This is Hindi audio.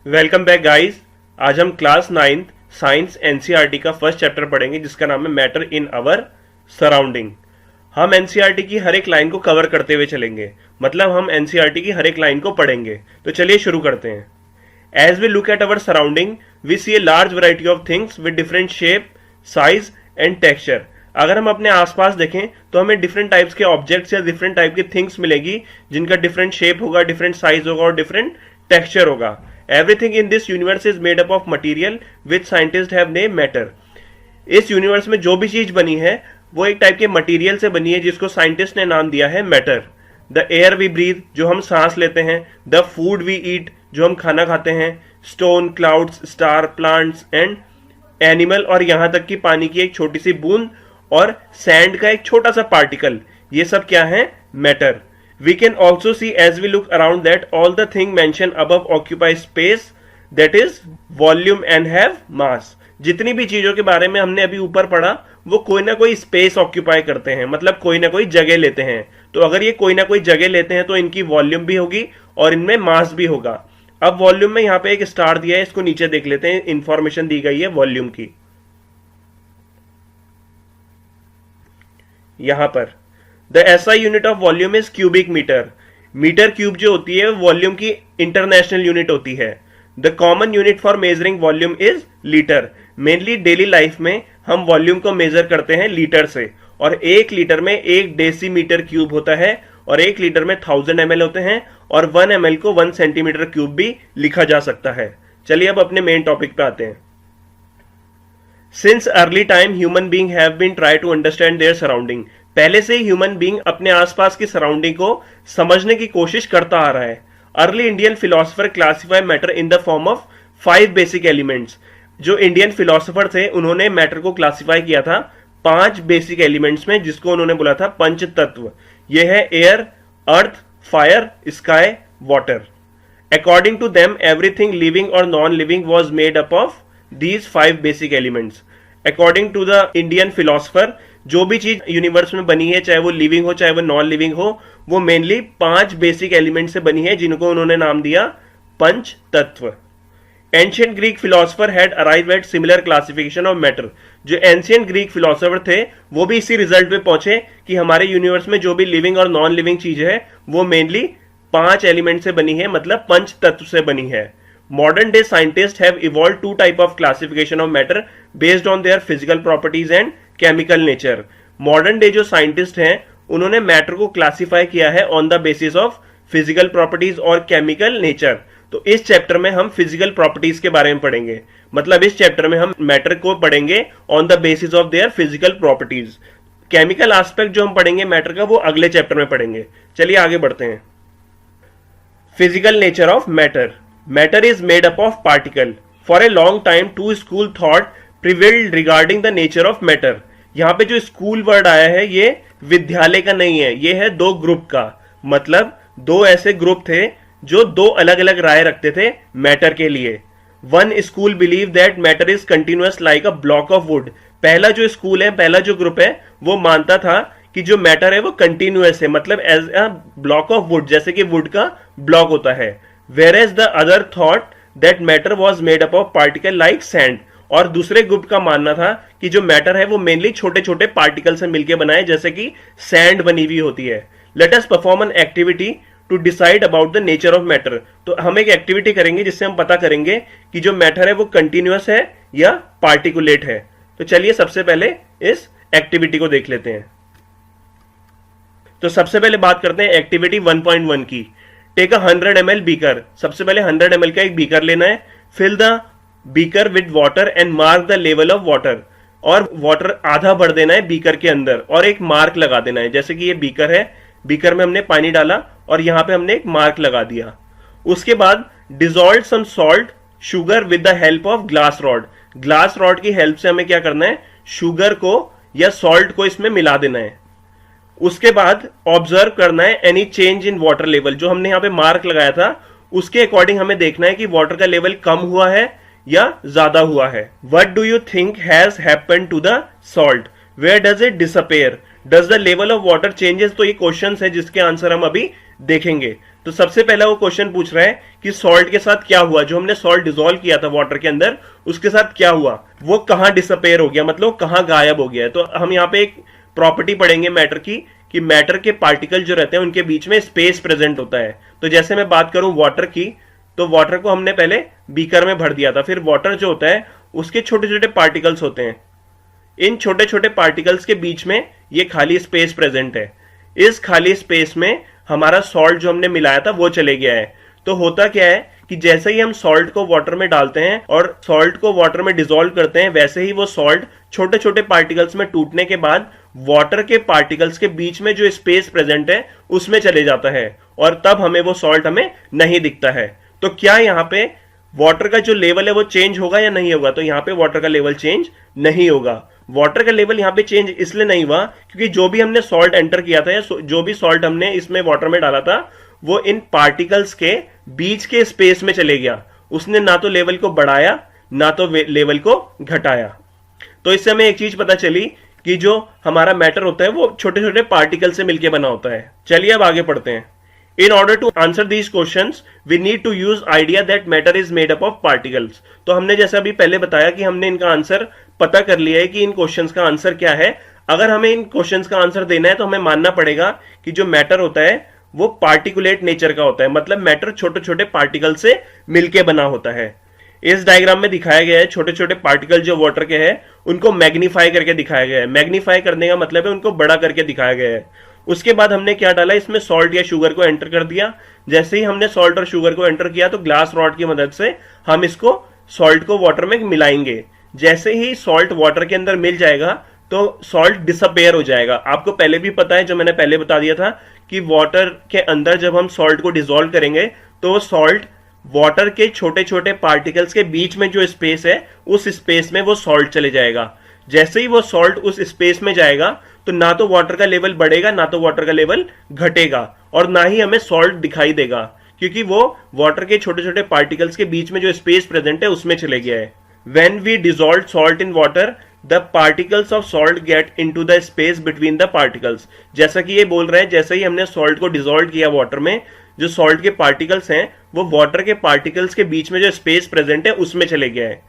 Welcome back guys. आज हम क्लास 9th साइंस एनसीईआरटी का फर्स्ट चैप्टर पढ़ेंगे जिसका नाम है मैटर इन आवर सराउंडिंग। हम एनसीईआरटी की हर एक लाइन को कवर करते हुए चलेंगे, मतलब हम एनसीईआरटी की हर एक लाइन को पढ़ेंगे। तो चलिए शुरू करते हैं। As we look at our surrounding we see a large variety of things with different shape, size and texture. अगर हम अपने आसपास देखें तो हमें डिफरेंट टाइप्स के ऑब्जेक्ट्स या डिफरेंट टाइप की थिंग्स मिलेगी जिनका डिफरेंट शेप होगा, डिफरेंट साइज होगा और डिफरेंट टेक्सचर होगा। Everything in this universe is made up of material which scientists have named matter. इस यूनिवर्स में जो भी चीज बनी है वो एक टाइप के मटेरियल से बनी है जिसको साइंटिस्ट ने नाम दिया है matter. The air we breathe, जो हम सांस लेते हैं, द फूड वी ईट, जो हम खाना खाते हैं, stone, clouds, star, plants and animal, और यहां तक कि पानी की एक छोटी सी बूंद और सैंड का एक छोटा सा पार्टिकल, ये सब क्या है? Matter. We can also see as we look around that all the things mentioned above occupy space, that is volume and have mass. जितनी भी चीजों के बारे में हमने अभी ऊपर पढ़ा वो कोई ना कोई स्पेस ऑक्यूपाई करते हैं, मतलब कोई ना कोई जगह लेते हैं। तो अगर ये कोई ना कोई जगह लेते हैं तो इनकी वॉल्यूम भी होगी और इनमें मास भी होगा। अब वॉल्यूम में यहाँ पे एक स्टार दिया है, इसको नीचे देख लेते हैं। इंफॉर्मेशन दी गई है वॉल्यूम की यहां पर। The SI unit of volume is cubic metre. Metre cube जो होती है वॉल्यूम की इंटरनेशनल यूनिट होती है। The common unit for measuring volume is litre. Mainly daily life में हम वॉल्यूम को मेजर करते हैं लीटर से, और एक लीटर में 1 डेसीमीटर क्यूब होता है और 1 लीटर में 1000 ml होते हैं, और 1 ml को 1 सेंटीमीटर क्यूब भी लिखा जा सकता है। चलिए अब अपने मेन टॉपिक पे आते हैं। Since early time human being have been try to understand their surrounding. पहले से ही ह्यूमन बीइंग अपने आसपास की सराउंडिंग को समझने की कोशिश करता आ रहा है। Early Indian philosopher classify matter in the form of 5 basic elements. जो इंडियन फिलोसोफर थे उन्होंने मैटर को क्लासिफाई किया था 5 बेसिक एलिमेंट्स में, जिसको उन्होंने बोला था पंच तत्व। यह है air, earth, fire, sky, water. According to them everything living और non living was made up of these 5 basic elements. According to the Indian philosopher जो भी चीज यूनिवर्स में बनी है, चाहे वो लिविंग हो चाहे वो नॉन लिविंग हो, वो मेनली 5 बेसिक एलिमेंट से बनी है जिनको उन्होंने नाम दिया पंच तत्व। Ancient Greek philosopher had arrive at similar classification of matter. जो एंशियंट ग्रीक फिलोसोफर थे वो भी इसी रिजल्ट पे पहुंचे कि हमारे यूनिवर्स में जो भी लिविंग और नॉन लिविंग चीज है वो मेनली 5 एलिमेंट से बनी है, मतलब पंच तत्व से बनी है। Modern day scientists have evolved 2 type of classification of matter based on their physical properties and chemical nature. Modern day जो साइंटिस्ट हैं उन्होंने मैटर को क्लासिफाई किया है on the basis of physical properties और केमिकल नेचर। तो इस चैप्टर में हम फिजिकल प्रॉपर्टीज के बारे में पढ़ेंगे, मतलब इस चैप्टर में हम मैटर को पढ़ेंगे on the basis of their physical properties. Chemical aspect जो हम पढ़ेंगे मैटर का वो अगले चैप्टर में पढ़ेंगे। चलिए आगे बढ़ते हैं। Physical nature of matter. Matter is made up of particle. For a long time, 2 school thought prevailed regarding the nature of matter. यहाँ पे जो स्कूल वर्ड आया है ये विद्यालय का नहीं है, ये है 2 ग्रुप का। मतलब 2 ऐसे ग्रुप थे जो 2 अलग अलग राय रखते थे मैटर के लिए। One school believe that matter is continuous like a block of wood. पहला जो स्कूल है, पहला जो ग्रुप है वो मानता था कि जो मैटर है वो कंटिन्यूअस है, मतलब as a block of wood, जैसे कि वुड का ब्लॉक होता है। Whereas the other thought that matter was made up of particle like sand. और दूसरे ग्रुप का मानना था कि जो मैटर है वो मेनली छोटे छोटे पार्टिकल से मिलकर बना है, जैसे कि सैंड बनी हुई होती है। Let us perform an activity to decide about the nature of matter. तो हम एक एक्टिविटी करेंगे जिससे हम पता करेंगे कि जो मैटर है वो कंटिन्यूअस है या पार्टिकुलेट है। तो चलिए सबसे पहले इस एक्टिविटी को देख लेते हैं। तो सबसे पहले बात करते हैं एक्टिविटी 1.1 की। Take a 100 ml beaker. सबसे पहले 100 ml का एक बीकर लेना है। Fill the beaker with water and mark the level of water. और वाटर आधा भर देना है बीकर के अंदर और एक मार्क लगा देना है, जैसे कि ये बीकर है, बीकर में हमने पानी डाला और यहां पे हमने एक मार्क लगा दिया। उसके बाद dissolve some salt sugar with the help of glass rod. Glass rod की हेल्प से हमें क्या करना है? शुगर को या सॉल्ट को इसमें मिला देना है। उसके बाद ऑब्जर्व करना है any change in water level. जो हमने यहाँ पे मार्क लगाया था उसके अकॉर्डिंग हमें देखना है कि वाटर का लेवल कम हुआ है या ज्यादा हुआ है। What do you think has happened to the salt? Where does it disappear? Does the level of water changes, तो ये क्वेश्चन है जिसके आंसर हम अभी देखेंगे। तो सबसे पहला वो क्वेश्चन पूछ रहा है कि सॉल्ट के साथ क्या हुआ, जो हमने सॉल्ट डिसॉल्व किया था वाटर के अंदर उसके साथ क्या हुआ, वो कहां डिसअपेयर हो गया, मतलब कहां गायब हो गया। तो हम यहाँ पे एक प्रॉपर्टी पढ़ेंगे मैटर की कि मैटर के पार्टिकल जो रहते हैं उनके बीच में स्पेस प्रेजेंट होता है। तो जैसे मैं बात करूं वाटर की, तो वाटर को हमने पहले बीकर में भर दिया था, फिर वाटर जो होता है उसके छोटे छोटे पार्टिकल्स होते हैं, इन छोटे छोटे पार्टिकल्स के बीच में ये खाली स्पेस प्रेजेंट है। इस खाली स्पेस में हमारा सॉल्ट जो हमने मिलाया था वो चले गया है। तो होता क्या है कि जैसे ही हम सॉल्ट को वाटर में डालते हैं और सॉल्ट को वाटर में डिसॉल्व करते हैं, वैसे ही वो सॉल्ट छोटे छोटे पार्टिकल्स में टूटने के बाद वाटर के पार्टिकल्स के बीच में जो स्पेस प्रेजेंट है उसमें चले जाता है, और तब हमें वो सॉल्ट हमें नहीं दिखता है। तो क्या यहाँ पे वाटर का जो लेवल है वो चेंज होगा या नहीं होगा? तो यहाँ पे वाटर का लेवल चेंज नहीं होगा। वाटर का लेवल यहाँ पे चेंज इसलिए नहीं हुआ क्योंकि जो भी हमने सॉल्ट एंटर किया था या जो भी सॉल्ट हमने इसमें वाटर में डाला था वो इन पार्टिकल्स के बीच के स्पेस में चले गया। उसने ना तो लेवल को बढ़ाया ना तो लेवल को घटाया। तो इससे हमें एक चीज पता चली कि जो हमारा मैटर होता है वो छोटे छोटे पार्टिकल से मिलकर बना होता है। चलिए अब आगे पढ़ते हैं। In order to answer these questions, we need to use idea that matter is made up of particles. तो हमने जैसा अभी पहले बताया कि हमने इनका आंसर पता कर लिया है कि इन क्वेश्चंस का आंसर क्या है। अगर हमें इन क्वेश्चंस का आंसर देना है तो हमें मानना पड़ेगा कि जो मैटर होता है वो पार्टिकुलेट नेचर का होता है, मतलब मैटर छोटे छोटे पार्टिकल से मिलके बना होता है। इस डायग्राम में दिखाया गया है छोटे छोटे पार्टिकल जो वाटर के हैं उनको मैग्नीफाई करके दिखाया गया है। मैग्नीफाई करने का मतलब है उनको बड़ा करके दिखाया गया है। उसके बाद हमने क्या डाला, इसमें सॉल्ट या शुगर को एंटर कर दिया। जैसे ही हमने सॉल्ट और शुगर को एंटर किया तो ग्लास रॉड की मदद से हम इसको सॉल्ट को वाटर में मिलाएंगे। जैसे ही सॉल्ट वाटर के अंदर मिल जाएगा तो सॉल्ट डिसअपेयर हो जाएगा। आपको पहले भी पता है, जो मैंने पहले बता दिया था कि वाटर के अंदर जब हम सॉल्ट को डिसॉल्व करेंगे तो सॉल्ट वाटर के छोटे छोटे पार्टिकल्स के बीच में जो स्पेस है उस स्पेस में वो सॉल्ट चले जाएगा। जैसे ही वो सॉल्ट उस स्पेस में जाएगा तो ना तो वाटर का लेवल बढ़ेगा ना तो वाटर का लेवल घटेगा, और ना ही हमें सॉल्ट दिखाई देगा क्योंकि वो वाटर के छोटे छोटे पार्टिकल्स के बीच में जो स्पेस प्रेजेंट है उसमें चले गया है। When we dissolve salt in water, the particles of salt get into the space between the particles. जैसा कि ये बोल रहे हैं, जैसे ही हमने सॉल्ट को डिसॉल्व किया वाटर में, जो सॉल्ट के पार्टिकल्स हैं वो वाटर के पार्टिकल्स के बीच में जो स्पेस प्रेजेंट है उसमें चले गया है।